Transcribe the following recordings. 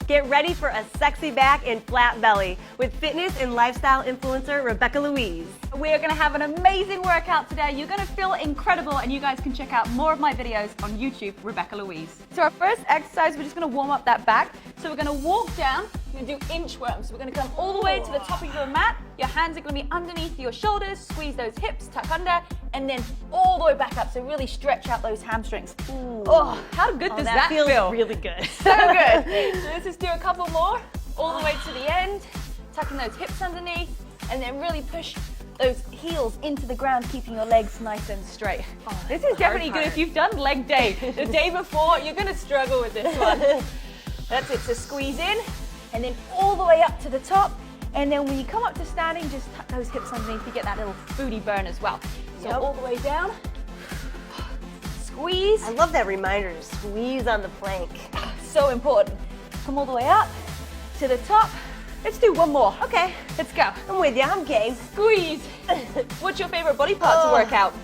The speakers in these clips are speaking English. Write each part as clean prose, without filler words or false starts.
Get ready for a sexy back and flat belly with fitness and lifestyle influencer Rebecca Louise. We're gonna have an amazing workout today. You're gonna feel incredible, and you guys can check out more of my videos on YouTube, Rebecca Louise. So our first exercise, we're just gonna warm up that back. So we're gonna walk down, we're gonna do inchworms. We're gonna come all the way to the top of your mat. Your hands are gonna be underneath your shoulders, squeeze those hips, tuck under, and then all the way back up. So really stretch out those hamstrings. Ooh. Oh, how good does that feels feel? really good. So good. So let's just do a couple more, all the way to the end, tucking those hips underneath, and then really push those heels into the ground, keeping your legs nice and straight. Oh, this is definitely good if you've done leg day. The day before, you're gonna struggle with this one. That's it, so squeeze in, and then all the way up to the top, and then when you come up to standing, just tuck those hips underneath to get that little booty burn as well. So all the way down, squeeze. I love that reminder to squeeze on the plank. So important. Come all the way up to the top. Let's do one more. Okay, Let's go. I'm with you, I'm game. Squeeze. What's your favorite body part to work out?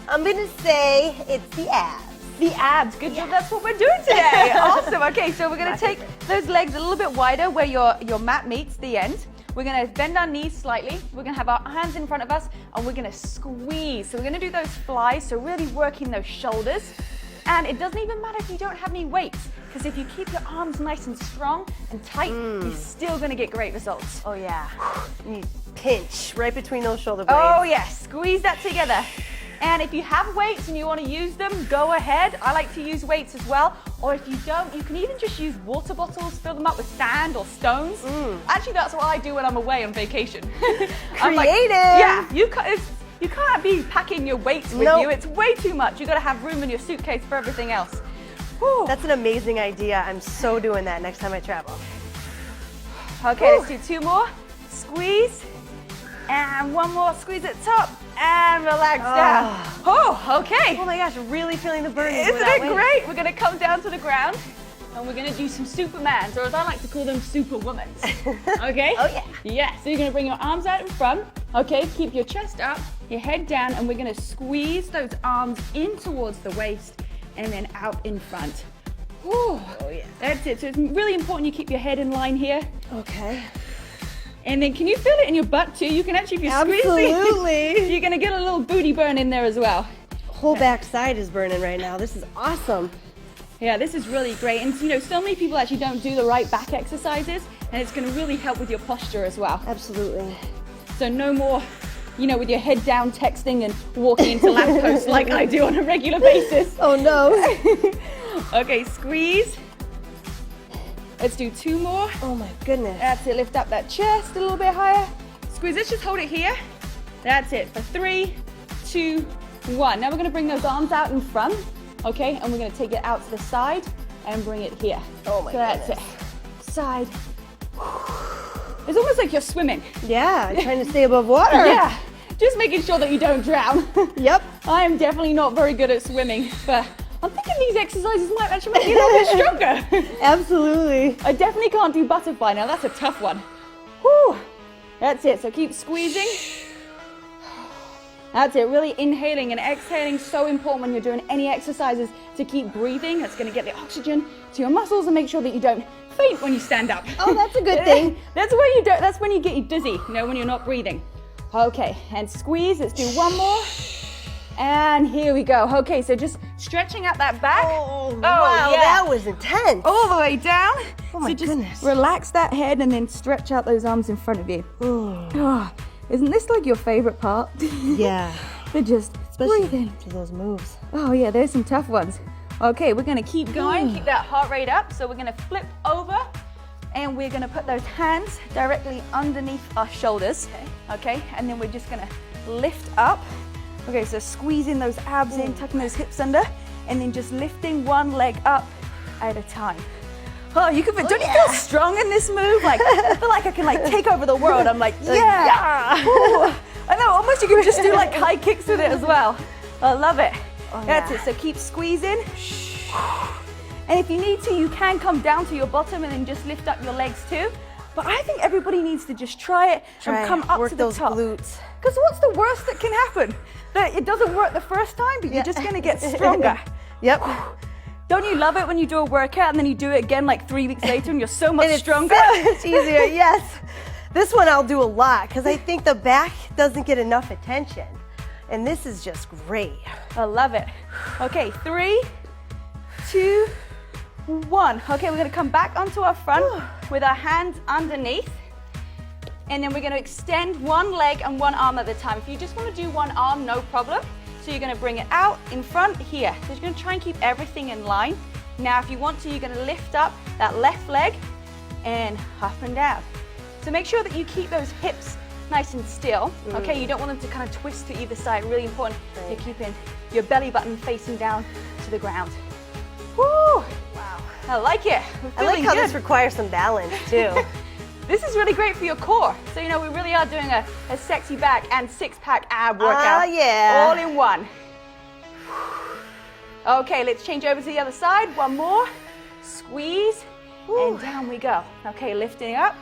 I'm gonna say it's the abs. The abs. Good job. That's what we're doing today. Awesome. Okay, so we're gonna take those legs a little bit wider where your mat meets the end. We're gonna bend our knees slightly. We're gonna have our hands in front of us, and we're gonna squeeze. So we're gonna do those flies, so really working those shoulders. And it doesn't even matter if you don't have any weights, because if you keep your arms nice and strong and tight, you're still gonna get great results. Oh yeah. You pinch right between those shoulder blades. Oh yes, squeeze that together. And if you have weights and you want to use them, go ahead. I like to use weights as well. Or if you don't, you can even just use water bottles, fill them up with sand or stones. Actually, that's what I do when I'm away on vacation. I'm like, yeah, you can't be packing your weights with you. It's way too much. You got to have room in your suitcase for everything else. Whew. That's an amazing idea. I'm so doing that next time I travel. Okay, let's do two more. Squeeze. And one more, squeeze at top, and relax down. Oh, okay. Oh my gosh, really feeling the burn. Isn't it great? We're gonna come down to the ground, and we're gonna do some Supermans, or as I like to call them, Superwomans. Okay? Oh yeah. Yeah, so you're gonna bring your arms out in front, okay? Keep your chest up, your head down, and we're gonna squeeze those arms in towards the waist, and then out in front. Whew. Oh yeah. That's it, so it's really important you keep your head in line here. Okay. And then can you feel it in your butt too? You can actually, if you're Absolutely. you're gonna get a little booty burn in there as well. Whole back side is burning right now. This is awesome. Yeah, this is really great. And you know, so many people actually don't do the right back exercises, and it's gonna really help with your posture as well. Absolutely. So no more, you know, with your head down texting and walking into lampposts like I do on a regular basis. Oh no. Okay, squeeze. Let's do two more. Oh my goodness. That's it, lift up that chest a little bit higher. Squeeze, let's just hold it here. That's it, for 3, 2, 1. Now we're gonna bring those arms out in front, okay? And we're gonna take it out to the side and bring it here. Oh my goodness. That's it, side. It's almost like you're swimming. Yeah, trying to stay above water. Yeah, just making sure that you don't drown. Yep. I am definitely not very good at swimming, but I'm thinking these exercises might actually make you a little bit stronger. Absolutely. I definitely can't do butterfly now. That's a tough one. Whew. That's it. So keep squeezing. That's it. Really inhaling and exhaling. So important when you're doing any exercises to keep breathing. That's going to get the oxygen to your muscles and make sure that you don't faint when you stand up. Oh, that's a good thing. That's when you don't. That's when you get dizzy. You know, when you're not breathing. Okay, and squeeze. Let's do one more. And here we go. Okay, so just stretching out that back. Oh wow, yeah. that was intense. All the way down. Oh my so just goodness. relax that head and then stretch out those arms in front of you. Oh, isn't this like your favorite part? Yeah. They're just Especially breathing. to those moves. Oh yeah, there's some tough ones. Okay, we're gonna keep going, keep that heart rate up. So we're gonna flip over and we're gonna put those hands directly underneath our shoulders. Okay, and then we're just gonna lift up. Okay, so squeezing those abs in, tucking those hips under, and then just lifting one leg up at a time. Oh, you can feel, don't you feel strong in this move? Like, I feel like I can like take over the world. I'm like, yeah. Ooh. I know, almost you can just do like high kicks with it as well. I love it. That's it, so keep squeezing. And if you need to, you can come down to your bottom and then just lift up your legs too. But I think everybody needs to just try it and come up to the top. Glutes. Because what's the worst that can happen? That it doesn't work the first time, but you're just gonna get stronger. Yep. Don't you love it when you do a workout and then you do it again like 3 weeks later and you're so much stronger? It's easier, yes. This one I'll do a lot because I think the back doesn't get enough attention. And this is just great. I love it. Okay, 3, 2, 1. Okay, we're gonna come back onto our front with our hands underneath. And then we're gonna extend one leg and one arm at a time. If you just wanna do one arm, no problem. So you're gonna bring it out in front here. So you're gonna try and keep everything in line. Now, if you want to, you're gonna lift up that left leg and up and down. So make sure that you keep those hips nice and still. Okay, you don't want them to kind of twist to either side. Really important. You're keeping your belly button facing down to the ground. Woo! Wow. I like it. I like how this requires some balance too. This is really great for your core. So, you know, we really are doing a sexy back and six-pack ab workout. Yeah. All in one. Okay, let's change over to the other side. One more. Squeeze. And down we go. Okay, lifting up.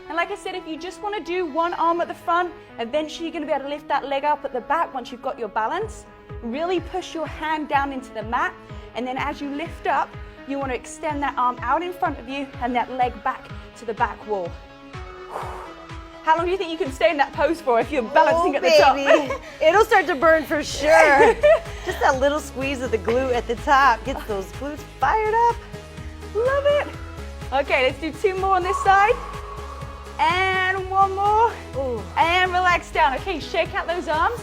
And like I said, if you just want to do one arm at the front, eventually you're going to be able to lift that leg up at the back once you've got your balance. Really push your hand down into the mat. And then as you lift up, you want to extend that arm out in front of you and that leg back to the back wall. How long do you think you can stay in that pose for if you're balancing at the top? It'll start to burn for sure. Just that little squeeze of the glute at the top gets those glutes fired up. Love it. Okay, let's do 2 more on this side. And 1 more. Ooh. And relax down. Okay, shake out those arms.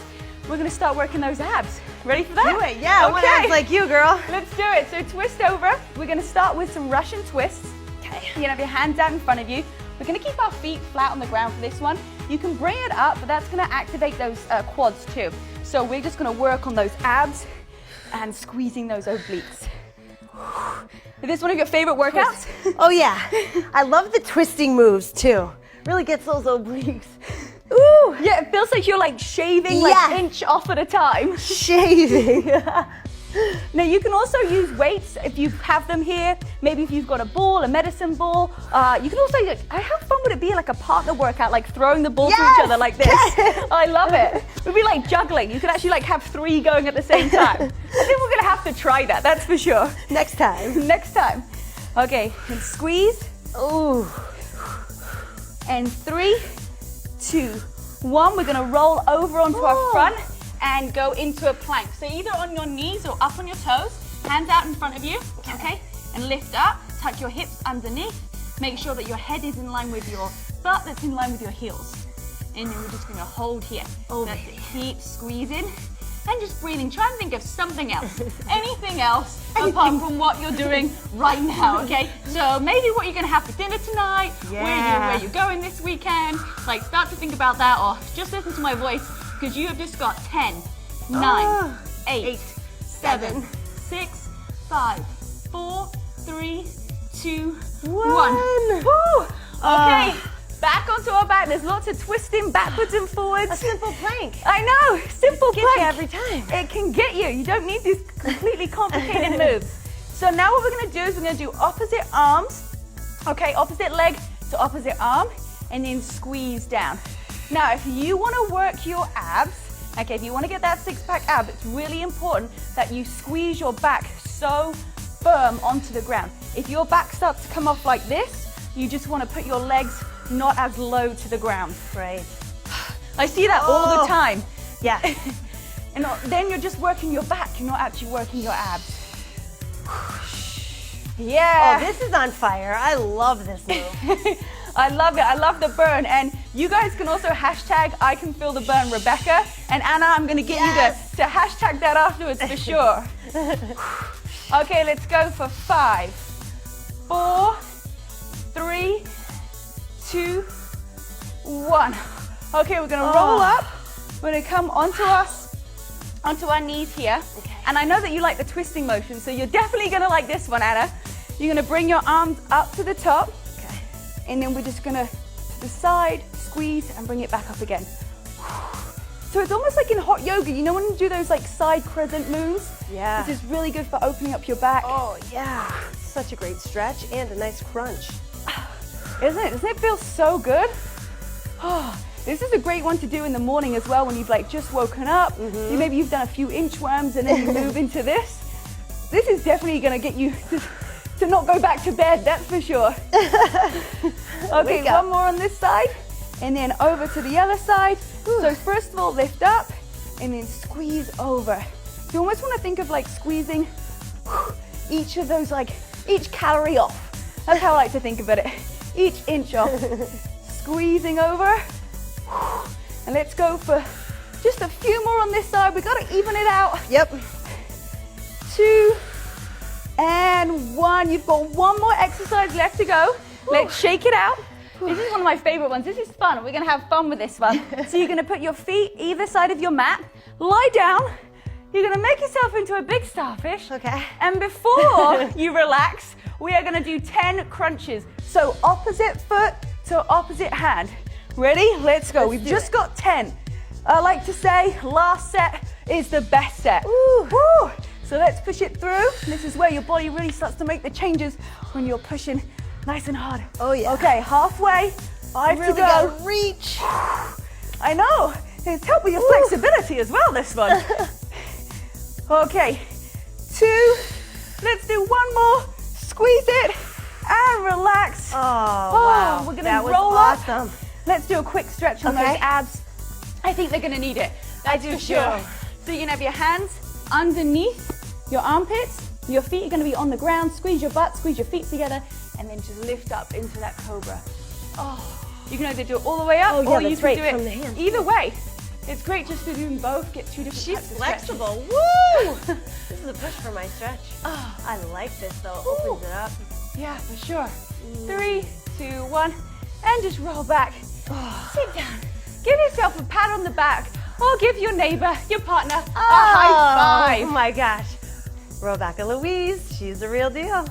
We're gonna start working those abs. Ready for that? Do it, yeah. I want abs like you, girl. Let's do it. So twist over. We're gonna start with some Russian twists. Okay. You're gonna have your hands out in front of you. We're gonna keep our feet flat on the ground for this one. You can bring it up, but that's gonna activate those quads too. So we're just gonna work on those abs and squeezing those obliques. Is this one of your favorite workouts? Oh yeah. I love the twisting moves too. Really gets those obliques. Ooh. Yeah, it feels like you're like shaving like an inch off at a time. Shaving. Now you can also use weights if you have them here. Maybe if you've got a ball, a medicine ball. You can also, how fun would it be like a partner workout, like throwing the ball to each other like this? Yes. I love it. It would be like juggling. You could actually like have 3 going at the same time. I think we're gonna have to try that, that's for sure. Next time. Next time. Okay, and squeeze. Ooh. And 3, 2, 1. We're gonna roll over onto our front and go into a plank. So either on your knees or up on your toes, hands out in front of you, okay? And lift up, tuck your hips underneath. Make sure that your head is in line with your butt, that's in line with your heels. And then we're just gonna hold here. That's it. Keep squeezing and just breathing. Try and think of something else, anything else apart from what you're doing right now, okay? So maybe what you're gonna have for dinner tonight, where you're going this weekend. Like start to think about that, or just listen to my voice, because you have just got 10, 9, 8, 7, 6, 5, 4, 3, 2, 1. Woo! Okay, back onto our back. There's lots of twisting backwards and forwards. A simple plank. I know, simple plank. Gets you every time. It can get you. You don't need these completely complicated moves. So now what we're gonna do is we're gonna do opposite arms. Okay, opposite leg to opposite arm, and then squeeze down. Now, if you want to work your abs, okay, if you want to get that 6-pack ab, it's really important that you squeeze your back so firm onto the ground. If your back starts to come off like this, you just want to put your legs not as low to the ground. Right. I see that all the time. Yeah. And then you're just working your back, you're not actually working your abs. Yeah. Oh, this is on fire. I love this move. I love it. I love the burn. And you guys can also hashtag I can feel the burn Rebecca. And Anna, I'm going to get you to hashtag that afterwards for sure. Okay, let's go for 5, 4, 3, 2, 1. Okay, we're going to roll up. We're going to come onto our knees here. Okay. And I know that you like the twisting motion, so you're definitely going to like this one, Anna. You're going to bring your arms up to the top. And then we're just gonna to the side, squeeze, and bring it back up again. So it's almost like in hot yoga, you know when you do those like side crescent moves? Yeah. This is really good for opening up your back. Oh yeah, such a great stretch and a nice crunch. Isn't it? Doesn't it feel so good? Oh, this is a great one to do in the morning as well when you've like just woken up. Maybe you've done a few inchworms and then you move into this. This is definitely gonna get you to not go back to bed, that's for sure. Okay, one more on this side, and then over to the other side. So first of all, lift up, and then squeeze over. You almost wanna think of like squeezing each of those, like each calorie off. That's how I like to think about it. Each inch off. Squeezing over. And let's go for just a few more on this side. We gotta even it out. Yep. 2 and 1. You've got one more exercise left to go. Let's shake it out. This is one of my favorite ones. This is fun. We're gonna have fun with this one. So you're gonna put your feet either side of your mat, lie down. You're gonna make yourself into a big starfish. Okay. And before you relax, we are gonna do 10 crunches. So opposite foot to opposite hand. Ready? Let's go. We've just got 10. I like to say last set is the best set. Ooh. Woo. So let's push it through. This is where your body really starts to make the changes when you're pushing nice and hard. Oh yeah. Okay, halfway. 5 Really to go. gotta reach. I know. It's helping your flexibility as well, this one. Okay, 2. Let's do one more. Squeeze it and relax. Oh, wow. We're gonna that was roll awesome. up. Let's do a quick stretch on those abs. I think they're gonna need it. That's for sure. So you're gonna have your hands underneath your armpits. Your feet are gonna be on the ground. Squeeze your butt, squeeze your feet together, and then just lift up into that cobra. Oh, you can either do it all the way up, or you can do it from the hands. either way. It's great just to do them both, get 2 different types of She's stretches. flexible. Woo! This is a push for my stretch. Oh, I like this though. Opens it up. Yeah, for sure. 3, 2, 1, and just roll back. Sit down. Give yourself a pat on the back, or give your neighbor, your partner, a high Oh five. my gosh. Rebecca Louise, she's the real deal.